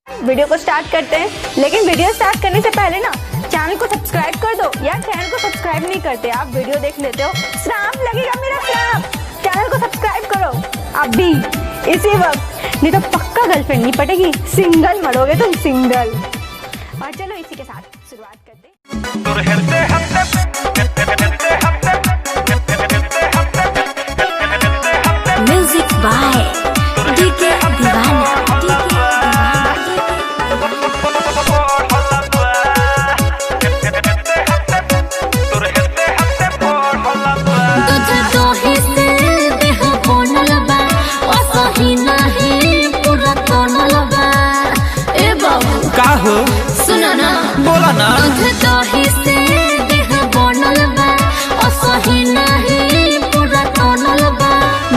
Video को start करते हैं, लेकिन वीडियो स्टार्ट करने से पहले ना चैनल को सब्सक्राइब कर दो। यार चैनल को सब्सक्राइब नहीं करते, आप वीडियो देख लेते हो, श्राप लगेगा मेरा श्राप। चैनल को सब्सक्राइब करो अभी इसी वक्त, नहीं तो पक्का गर्लफ्रेंड नहीं पटेगी, सिंगल मरोगे तुम सिंगल। और चलो इसी के साथ शुरुआत करते हैं। म्यूजिक बाय डीके दीवाना। हो सुना ना बोला ना दूध दही से देह बनल बा, असही नहीं पूरा टनल बा।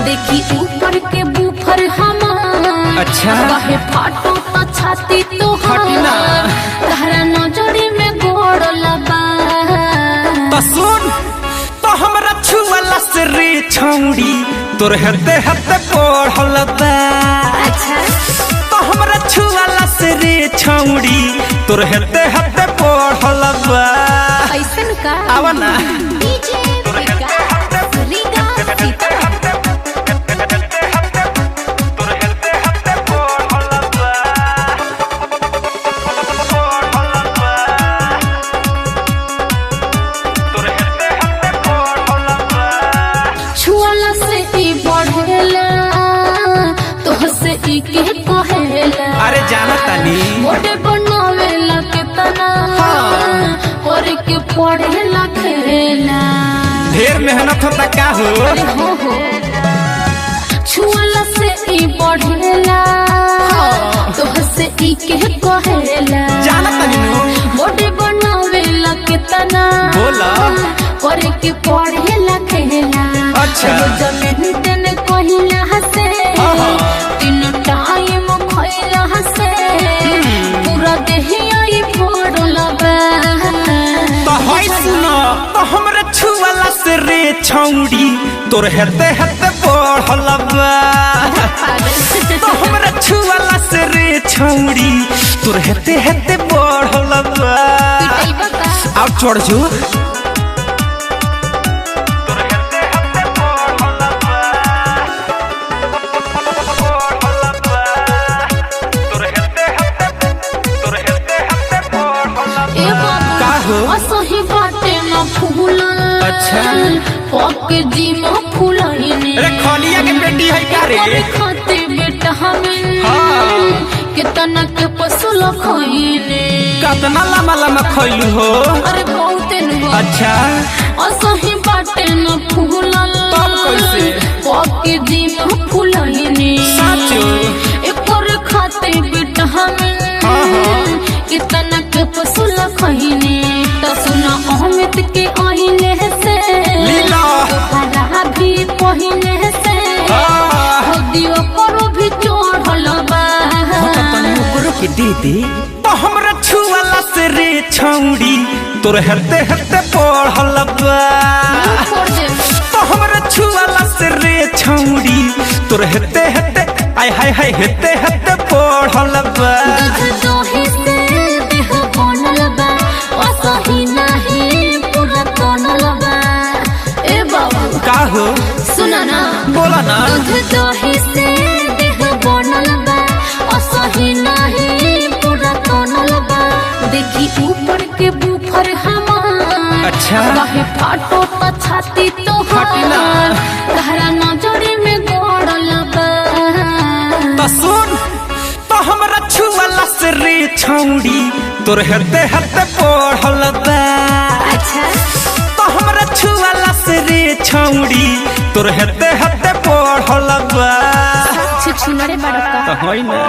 देखी ऊपर के बूफर हमार, अच्छा कहे फाटो तो छाती तो फटिना तहरा नजरी में गोड़ल बा। तो सुन तो हमरा छुअला से रे छौड़ी तोर हते हते पढ़ल बा। अच्छा तो हमरा छुअला से रे छौड़ी तोर हते हते पढ़ल बा। ऐसन का आवा ना डीजे विकास रीगा सीता। छुअला से ई बढ़ेला तोहसे ई के कहेला। अरे जाना तानी मोटे बनावेला केतना और के पढ़ेला खेला। ढेर मेहनत होता का हो हो छुअला से ई बढ़ेला तोहसे ई के कहेला। जाना तानी नु मोटे बनावेला केतना बोला और के पढ़ेला खेला। अच्छा जमीन तन कहिला हसे तीन टाइम खइला हसे पूरा देहिया ई फोड़ल बा। तो होय सुनो तो हमरा छुअला से रे छौड़ी तोर हते हते पढ़ल बा। तो हमरा छुअला से रे छौड़ी तोर हते हते पढ़ल बा। आओ चढ़ जो असही बाटे न फूलल। अच्छा पक जी में फूलहिनी रे खलिया के बेटी है का रे और खाते बेटा हमें हाँ कितना के पसुल खइने। कितना लम्बा लम्बा खइलू हो अरे बहुते नु अच्छा असही बाटे न फूलल। तब कैसे पक जी में फूलहिनी साचो एक और खाते बेटा हमें कितना के पसुल खइने। त सुना अहमद के आइले से लीला हरा भी पहिने से हो दियो करो भी चढ़ल बा। के दीदी तो हमरा छुअला से रे छौड़ी तोर हते हते पढ़ल बा। तो हमरा छुअला से रे छौड़ी तोर हते हते आय हाय हाय हते हते पढ़ल बा। दही से देह बनल बा, असही नहीं पूरा टनल बा। ए बाबू का हो सुना ना बोला ना दूध दही से देह बनल बा, असही नहीं पूरा टनल बा। देखी ऊपर के बूफर हमार, अच्छा कहे फाटो तो छाती तो फटिना तहरा नजरी में गोड़ल बा। तो सुन तो हमरा छुअला से रे छौड़ी तोर हते हते पढ़ल बा। अच्छा तो हमरा छुअला से रे छौड़ी तोर हते हते पढ़ल बा। छुछुनरे बड़का तो होई ना